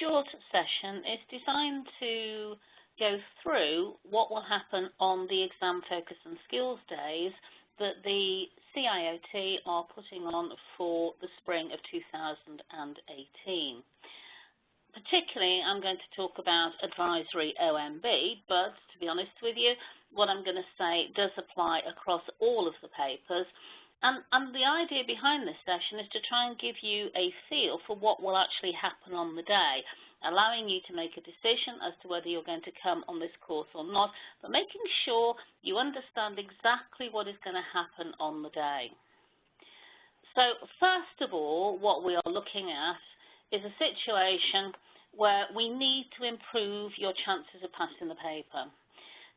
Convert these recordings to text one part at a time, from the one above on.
short session is designed to go through what will happen on the exam focus and skills days that the CIOT are putting on for the spring of 2018. Particularly, I'm going to talk about advisory OMB, but to be honest with you, what I'm going to say does apply across all of the papers. And the idea behind this session is to try and give you a feel for what will actually happen on the day, allowing you to make a decision as to whether you're going to come on this course or not, but making sure you understand exactly what is going to happen on the day. So first of all, what we are looking at is a situation where we need to improve your chances of passing the paper.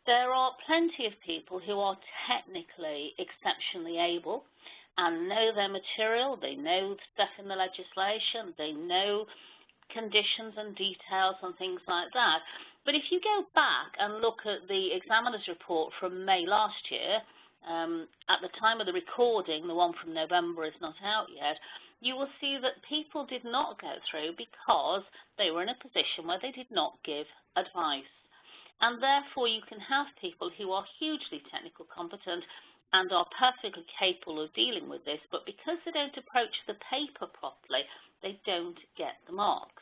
There are plenty of people who are technically exceptionally able and know their material, they know stuff in the legislation, they know conditions and details and things like that. But if you go back and look at the examiner's report from May last year, at the time of the recording, the one from November is not out yet, you will see that people did not go through because they were in a position where they did not give advice. And therefore, you can have people who are hugely technical competent and are perfectly capable of dealing with this, but because they don't approach the paper properly, they don't get the marks.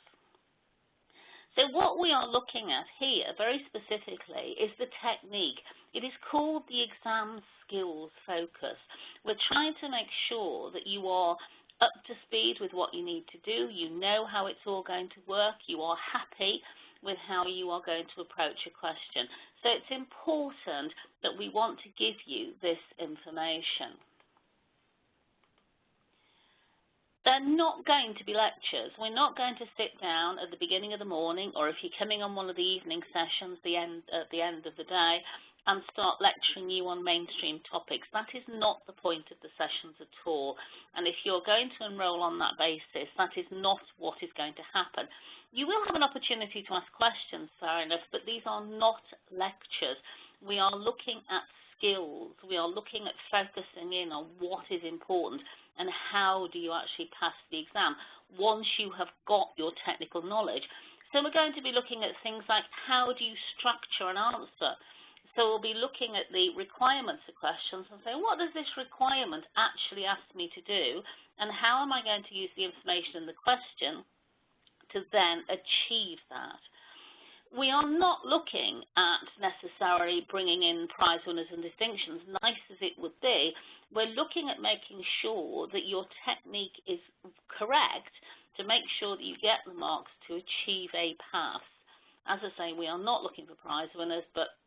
So what we are looking at here, very specifically, is the technique. It is called the exam skills focus. We're trying to make sure that you are up to speed with what you need to do, you know how it's all going to work, you are happy with how you are going to approach a question. So it's important that we want to give you this information. They're not going to be lectures. We're not going to sit down at the beginning of the morning, or if you're coming on one of the evening sessions at the end of the day, and start lecturing you on mainstream topics. That is not the point of the sessions at all. And if you're going to enroll on that basis, that is not what is going to happen. You will have an opportunity to ask questions, fair enough, but these are not lectures. We are looking at skills. We are looking at focusing in on what is important and how do you actually pass the exam once you have got your technical knowledge. So we're going to be looking at things like how do you structure an answer. So we'll be looking at the requirements of questions and saying, what does this requirement actually ask me to do, and how am I going to use the information in the question to then achieve that? We are not looking at necessarily bringing in prize winners and distinctions, nice as it would be. We're looking at making sure that your technique is correct to make sure that you get the marks to achieve a pass. As I say, we are not looking for prize winners, but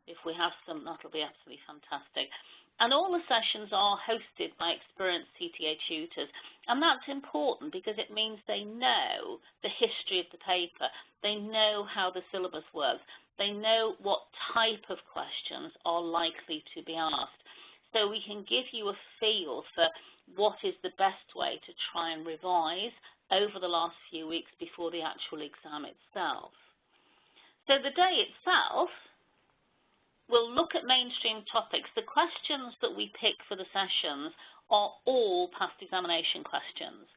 if we have some, that'll be absolutely fantastic. And all the sessions are hosted by experienced CTA tutors. And that's important because it means they know the history of the paper. They know how the syllabus works. They know what type of questions are likely to be asked. So we can give you a feel for what is the best way to try and revise over the last few weeks before the actual exam itself. So the day itself, we'll look at mainstream topics. The questions that we pick for the sessions are all past examination questions.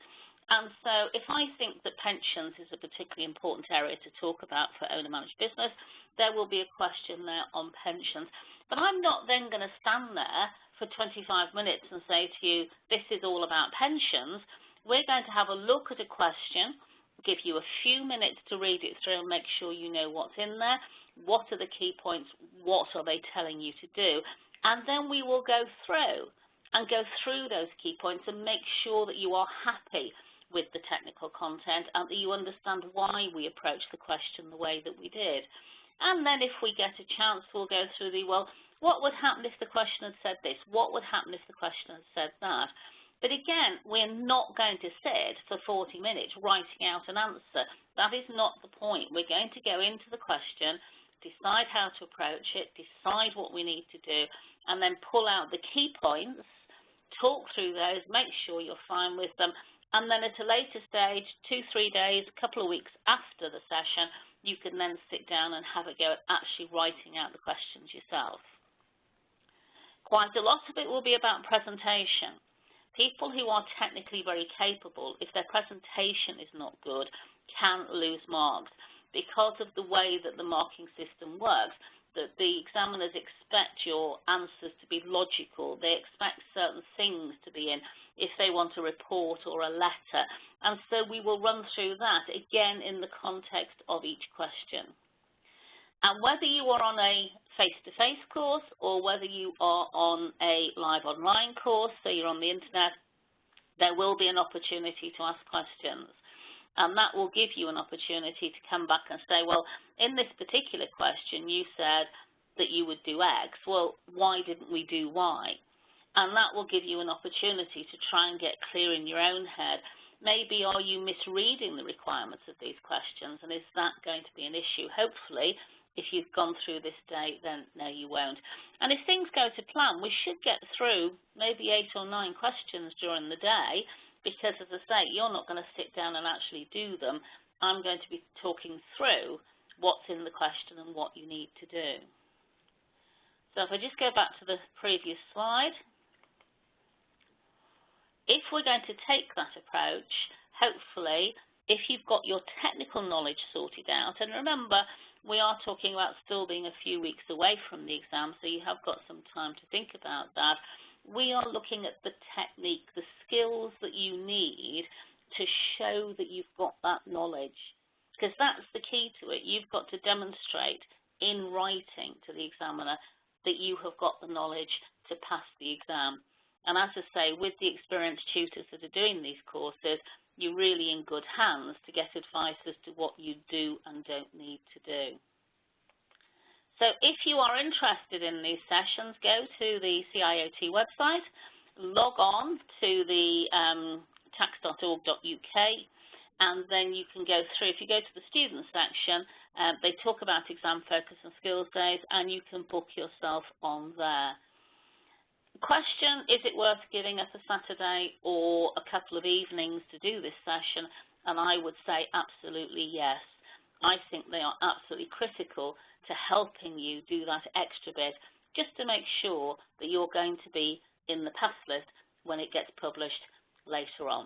And so if I think that pensions is a particularly important area to talk about for owner-managed business, there will be a question there on pensions. But I'm not then going to stand there for 25 minutes and say to you, this is all about pensions. We're going to have a look at a question, give you a few minutes to read it through and make sure you know what's in there. What are the key points? What are they telling you to do? And then we will go through those key points and make sure that you are happy with the technical content and that you understand why we approached the question the way that we did. And then if we get a chance, we'll go through the, well, what would happen if the question had said this? What would happen if the question had said that? But again, we're not going to sit for 40 minutes writing out an answer. That is not the point. We're going to go into the question, decide how to approach it, decide what we need to do, and then pull out the key points, talk through those, make sure you're fine with them, and then at a later stage, 2-3 days, a couple of weeks after the session, you can then sit down and have a go at actually writing out the questions yourself. Quite a lot of it will be about presentation. People who are technically very capable, if their presentation is not good, can lose marks because of the way that the marking system works. That the examiners expect your answers to be logical. They expect certain things to be in if they want a report or a letter. And so we will run through that, again, in the context of each question. And whether you are on a face-to-face course or whether you are on a live online course, so you're on the internet, there will be an opportunity to ask questions. And that will give you an opportunity to come back and say, well, in this particular question, you said that you would do X. Well, why didn't we do Y? And that will give you an opportunity to try and get clear in your own head. Maybe are you misreading the requirements of these questions, and is that going to be an issue? Hopefully, if you've gone through this day, then no, you won't. And if things go to plan, we should get through maybe 8 or 9 questions during the day, because, as I say, you're not going to sit down and actually do them. I'm going to be talking through what's in the question and what you need to do. So if I just go back to the previous slide, if we're going to take that approach, hopefully, if you've got your technical knowledge sorted out, and remember, we are talking about still being a few weeks away from the exam, so you have got some time to think about that. We are looking at the technique, the skills that you need to show that you've got that knowledge, because that's the key to it. You've got to demonstrate in writing to the examiner that you have got the knowledge to pass the exam. And as I say, with the experienced tutors that are doing these courses, you're really in good hands to get advice as to what you do and don't need to do. So if you are interested in these sessions, go to the CIOT website, log on to the tax.org.uk, and then you can go through. If you go to the student section, they talk about exam focus and skills days, and you can book yourself on there. Question, is it worth giving up a Saturday or a couple of evenings to do this session? And I would say absolutely yes. I think they are absolutely critical to helping you do that extra bit, just to make sure that you're going to be in the pass list when it gets published later on.